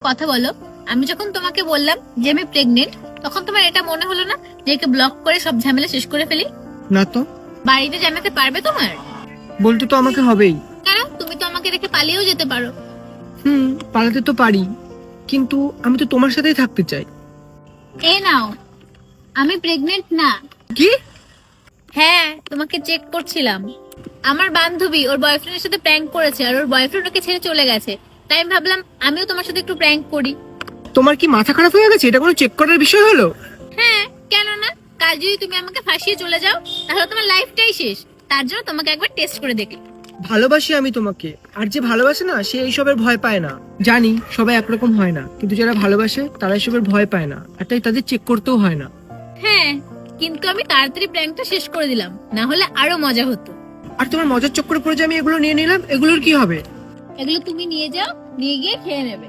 কথা বলো, আমি যখন তোমাকে বললাম যে আমি প্রেগনেন্ট, তখন তোমার এটা মনে হলো না যে একে ব্লক করে সব ঝামেলা শেষ করে ফেলি? না তো, বাড়িতে জানাতে পারবে তোমার? বলতে তো আমাকে হবেই। কেন? তুমি তো আমাকে রেখে পালিয়েও যেতে পারো। পালাতে তো পারি, কিন্তু আমি তো তোমার সাথেই থাকতে চাই। এ নাও, আমি প্রেগনেন্ট না। কি? হ্যাঁ, তোমাকে চেক করছিলাম। আমার বান্ধবী ওর বয়ফ্রেন্ডের সাথে প্র্যাঙ্ক করেছে, আর ওর বয়ফ্রেন্ড ওকে ছেড়ে চলে গেছে। তাই আমি ভাবলাম আমিও তোমার সাথে একটু প্র্যাঙ্ক করি। তোমার কি মাথা খারাপ হয়ে গেছে? এটা কোনো চেক করার বিষয় হলো? হ্যাঁ, কেন না? কাল যদি তুমি আমাকে ফাঁসিয়ে চলে যাও, তাহলে তোমার লাইফটাই শেষ। তার জন্য তোমাকে একবার টেস্ট করে দেখি। ভালোবাসি আমি তোমাকে, আর যে ভালোবাসে না সে এইসবের ভয় পায় না। জানি সবাই একরকম হয় না, কিন্তু যারা ভালোবাসে তারা এসবের ভয় পায় না, আর তাই তাদের চেক করতেও হয় না। হ্যাঁ, কিন্তু আমি তাড়াতাড়ি প্র্যাঙ্কটা শেষ করে দিলাম, না হলে আরো মজা হতো। আর তোমার মজার চক্করে পড়ে যে আমি এগুলো নিয়ে নিলাম, এগুলোর কি হবে? এগুলো তুমি নিয়ে যাও, নিয়ে গিয়ে খেয়ে নেবে।